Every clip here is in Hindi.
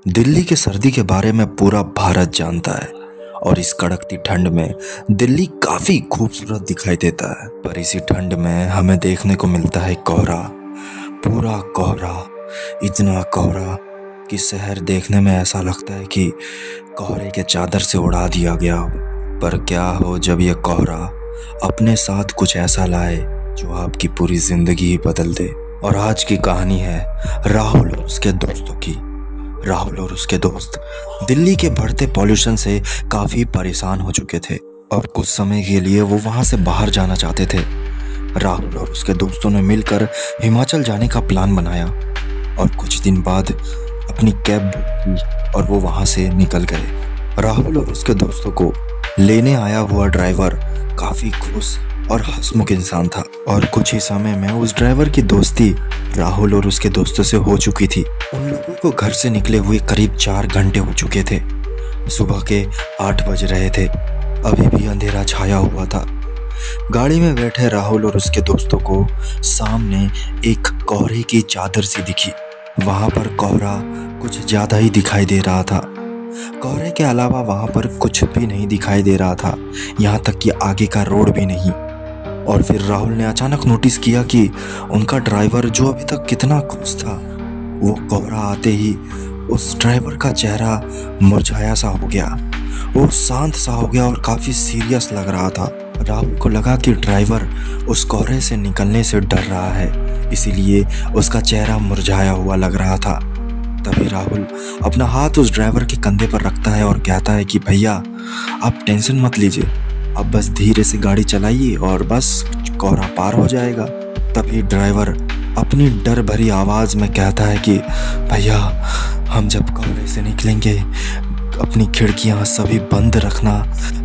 दिल्ली की सर्दी के बारे में पूरा भारत जानता है और इस कड़कती ठंड में दिल्ली काफी खूबसूरत दिखाई देता है। पर इसी ठंड में हमें देखने को मिलता है कोहरा, पूरा कोहरा, इतना कोहरा कि शहर देखने में ऐसा लगता है कि कोहरे के चादर से उड़ा दिया गया हो। पर क्या हो जब ये कोहरा अपने साथ कुछ ऐसा लाए जो आपकी पूरी जिंदगी ही बदल दे। और आज की कहानी है राहुल और उसके दोस्तों की। राहुल और उसके दोस्त दिल्ली के बढ़ते पॉल्यूशन से काफी परेशान हो चुके थे और कुछ समय के लिए वो वहां से बाहर जाना चाहते थे। राहुल और उसके दोस्तों ने मिलकर हिमाचल जाने का प्लान बनाया और कुछ दिन बाद अपनी कैब बुक की और वो वहां से निकल गए। राहुल और उसके दोस्तों को लेने आया हुआ ड्राइवर काफी खुश और हंसमुख इंसान था और कुछ ही समय में उस ड्राइवर की दोस्ती राहुल और उसके दोस्तों से हो चुकी थी। उन लोगों को घर से निकले हुए करीब 4 घंटे हो चुके थे। सुबह के 8 बज रहे थे। अभी भी अंधेरा छाया हुआ था। गाड़ी में बैठे राहुल और उसके दोस्तों को सामने एक कोहरे की चादर सी दिखी। वहां पर कोहरा कुछ ज्यादा ही दिखाई दे रहा था। कोहरे के अलावा वहां पर कुछ भी नहीं दिखाई दे रहा था, यहाँ तक कि आगे का रोड भी नहीं। और फिर राहुल ने अचानक नोटिस किया कि उनका ड्राइवर जो अभी तक कितना खुश था, वो कोहरा आते ही उस ड्राइवर का चेहरा मुरझाया सा हो गया। वो शांत सा हो गया और काफी सीरियस लग रहा था। राहुल को लगा कि ड्राइवर उस कोहरे से निकलने से डर रहा है, इसीलिए उसका चेहरा मुरझाया हुआ लग रहा था। तभी राहुल अपना हाथ उस ड्राइवर के कंधे पर रखता है और कहता है कि भैया आप टेंशन मत लीजिए, आप बस धीरे से गाड़ी चलाइए और बस कोहरा पार हो जाएगा। तभी ड्राइवर अपनी डर भरी आवाज में कहता है कि भैया हम जब कोहरे से निकलेंगे अपनी खिड़कियां सभी बंद रखना,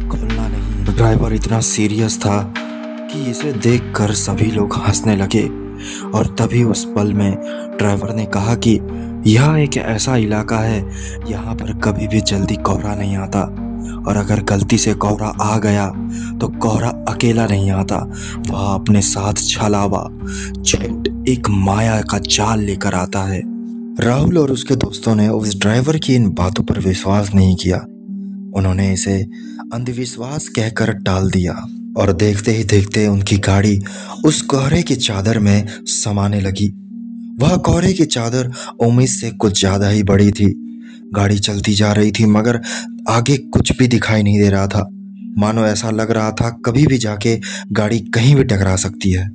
खोलना नहीं। ड्राइवर इतना सीरियस था कि इसे देखकर सभी लोग हंसने लगे। और तभी उस पल में ड्राइवर ने कहा कि यह एक ऐसा इलाका है, यहाँ पर कभी भी जल्दी कोहरा नहीं आता और अगर गलती से कोहरा आ गया तो कोहरा अकेला नहीं आता, वह अपने साथ छलावा, झूठ, एक माया का जाल लेकर आता है। राहुल और उसके दोस्तों ने उस ड्राइवर की इन बातों पर विश्वास नहीं किया। उन्होंने इसे अंधविश्वास कहकर टाल दिया और देखते ही देखते उनकी गाड़ी उस कोहरे की चादर में समाने लगी। वह कोहरे की चादर उम्मीद से कुछ ज्यादा ही बड़ी थी। गाड़ी चलती जा रही थी मगर आगे कुछ भी दिखाई नहीं दे रहा था। मानो ऐसा लग रहा था कभी भी जाके गाड़ी कहीं भी टकरा सकती है।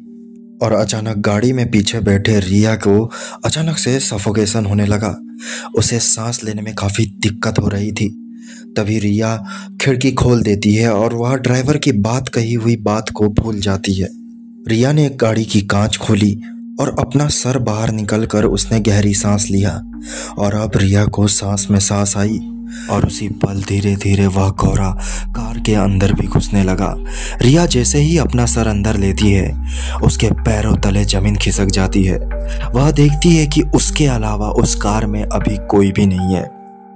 और अचानक गाड़ी में पीछे बैठे रिया को अचानक से सफोकेशन होने लगा। उसे सांस लेने में काफी दिक्कत हो रही थी। तभी रिया खिड़की खोल देती है और वह ड्राइवर की बात कही हुई बात को भूल जाती है। रिया ने गाड़ी की कांच खोली और अपना सर बाहर निकलकर उसने गहरी सांस लिया और अब रिया को सांस में सांस आई और उसी पल धीरे धीरे वह कोहरा कार के अंदर भी घुसने लगा। रिया जैसे ही अपना सर अंदर लेती है उसके पैरों तले जमीन खिसक जाती है। वह देखती है कि उसके अलावा उस कार में अभी कोई भी नहीं है।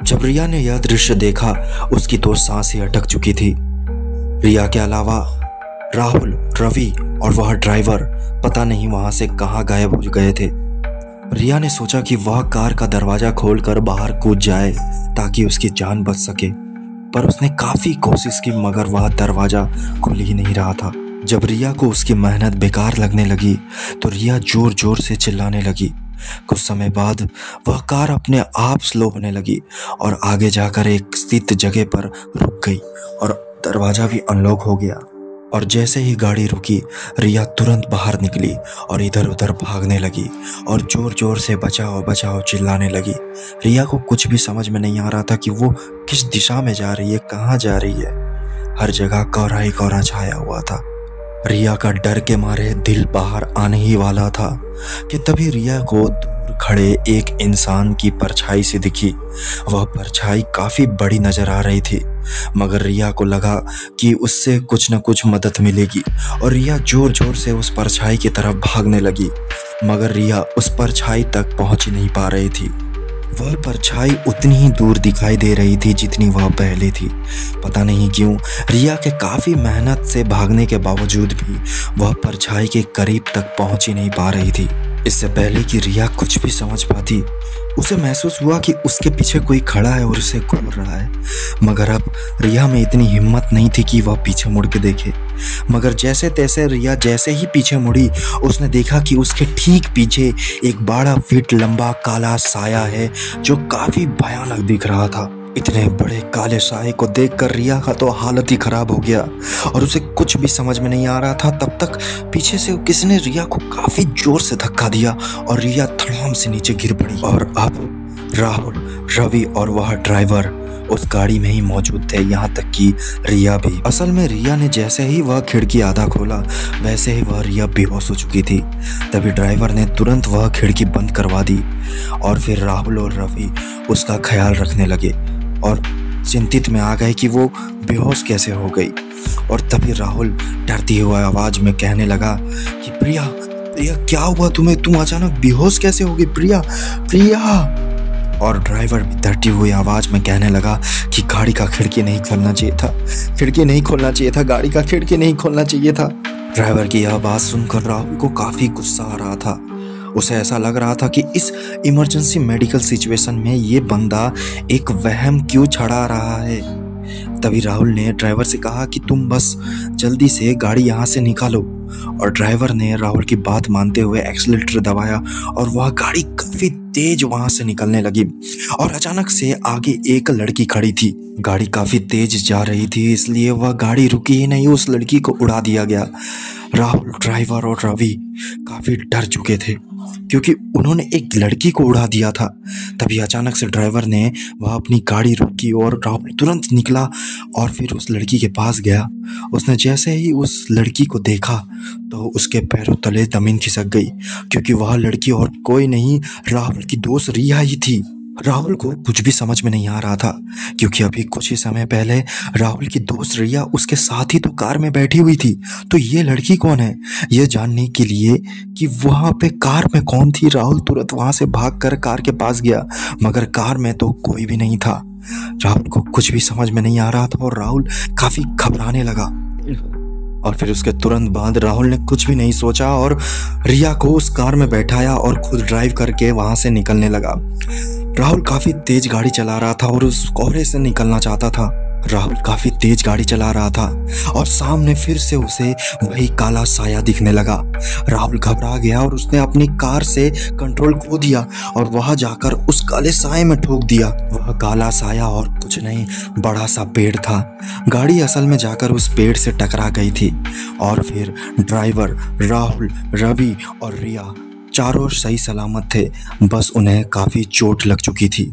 जब रिया ने यह दृश्य देखा उसकी तो सांस ही अटक चुकी थी। रिया के अलावा राहुल, रवि और वह ड्राइवर पता नहीं वहां से कहां गायब हो गए थे। रिया ने सोचा कि वह कार का दरवाजा खोलकर बाहर कूद जाए ताकि उसकी जान बच सके, पर उसने काफी कोशिश की मगर वह दरवाजा खुल ही नहीं रहा था। जब रिया को उसकी मेहनत बेकार लगने लगी तो रिया जोर जोर से चिल्लाने लगी। कुछ समय बाद वह कार अपने आप स्लो होने लगी और आगे जाकर एक स्थित जगह पर रुक गई और दरवाजा भी अनलॉक हो गया। और जैसे ही गाड़ी रुकी रिया तुरंत बाहर निकली और इधर उधर भागने लगी और जोर जोर से बचाओ बचाओ चिल्लाने लगी। रिया को कुछ भी समझ में नहीं आ रहा था कि वो किस दिशा में जा रही है, कहाँ जा रही है। हर जगह कोहरा ही कोहरा छाया हुआ था। रिया का डर के मारे दिल बाहर आने ही वाला था कि तभी रिया को दूर खड़े एक इंसान की परछाई सी दिखी। वह परछाई काफी बड़ी नजर आ रही थी मगर रिया को लगा कि उससे कुछ न कुछ मदद मिलेगी और रिया जोर जोर से उस परछाई की तरफ भागने लगी मगर रिया उस परछाई तक पहुंच नहीं पा रही थी। वह परछाई उतनी ही दूर दिखाई दे रही थी जितनी वह पहले थी। पता नहीं क्यों रिया के काफी मेहनत से भागने के बावजूद भी वह परछाई के करीब तक पहुंच ही नहीं पा रही थी। इससे पहले कि रिया कुछ भी समझ पाती, उसे महसूस हुआ कि उसके पीछे कोई खड़ा है और उसे घूर रहा है। मगर अब रिया में इतनी हिम्मत नहीं थी कि वह पीछे मुड़ के देखे। मगर जैसे तैसे रिया जैसे ही पीछे मुड़ी, उसने देखा कि उसके ठीक पीछे एक 12 फीट लंबा काला साया है जो काफी भयानक दिख रहा था। इतने बड़े काले साए को देखकर रिया का तो हालत ही खराब हो गया और उसे कुछ भी समझ में नहीं आ रहा था। तब तक पीछे से किसी ने रिया को काफी जोर से धक्का दिया और रिया धड़ाम से नीचे गिर पड़ी। और अब राहुल, रवि और वह ड्राइवर उस गाड़ी में ही मौजूद थे, यहाँ तक कि रिया भी। असल में रिया ने जैसे ही वह खिड़की आधा खोला, वैसे ही वह रिया बेहोश हो चुकी थी। तभी ड्राइवर ने तुरंत वह खिड़की बंद करवा दी और फिर राहुल और रवि उसका ख्याल रखने लगे और चिंतित में आ गए कि वो बेहोश कैसे हो गई। और तभी राहुल डरती हुई आवाज में कहने लगा कि प्रिया, प्रिया क्या हुआ तुम्हें? तुम अचानक बेहोश कैसे हो गई? प्रिया, प्रिया। और ड्राइवर भी डरती हुई आवाज में कहने लगा कि गाड़ी का खिड़की नहीं खोलना चाहिए था, खिड़की नहीं खोलना चाहिए था, गाड़ी का खिड़की नहीं खोलना चाहिए था। ड्राइवर की यह बात सुनकर राहुल को काफी गुस्सा आ रहा था। उसे ऐसा लग रहा था कि इस इमरजेंसी मेडिकल सिचुएशन में ये बंदा एक वहम क्यों छड़ा रहा है। तभी राहुल ने ड्राइवर से कहा कि तुम बस जल्दी से गाड़ी यहाँ से निकालो। और ड्राइवर ने राहुल की बात मानते हुए एक्सीलरेटर दबाया और वह गाड़ी काफी तेज वहां से निकलने लगी। और अचानक से आगे एक लड़की खड़ी थी। गाड़ी काफी तेज जा रही थी, इसलिए वह गाड़ी रुकी ही नहीं, उस लड़की को उड़ा दिया गया। राहुल, ड्राइवर और रवि काफी डर चुके थे क्योंकि उन्होंने एक लड़की को उड़ा दिया था। तभी अचानक से ड्राइवर ने वह अपनी गाड़ी रोकी और राहुल तुरंत निकला और फिर उस लड़की के पास गया। उसने जैसे ही उस लड़की को देखा तो उसके पैरों तले जमीन खिसक गई क्योंकि वह लड़की और कोई नहीं, राहुल की दोस्त रिया ही थी। राहुल को कुछ भी समझ में नहीं आ रहा था क्योंकि अभी कुछ ही समय पहले राहुल की दोस्त रिया उसके साथ ही तो कार में बैठी हुई थी। तो ये लड़की कौन है? ये जानने के लिए कि वहां पे कार में कौन थी, राहुल तुरंत वहां से भागकर कार के पास गया। मगर कार में तो कोई भी नहीं था। राहुल को कुछ भी समझ में नहीं आ रहा था और राहुल काफी घबराने लगा। और फिर उसके तुरंत बाद राहुल ने कुछ भी नहीं सोचा और रिया को उस कार में बैठाया और खुद ड्राइव करके वहां से निकलने लगा। राहुल काफी तेज गाड़ी चला रहा था और उस कोहरे से निकलना चाहता था। राहुल काफी तेज गाड़ी चला रहा था और सामने फिर से उसे वही काला साया दिखने लगा। राहुल घबरा गया और उसने अपनी कार से कंट्रोल खो दिया और वहां जाकर उस काले साये में ठोक दिया। वह काला साया और कुछ नहीं, बड़ा सा पेड़ था। गाड़ी असल में जाकर उस पेड़ से टकरा गई थी और फिर ड्राइवर, राहुल, रवि और रिया चारों सही सलामत थे, बस उन्हें काफी चोट लग चुकी थी।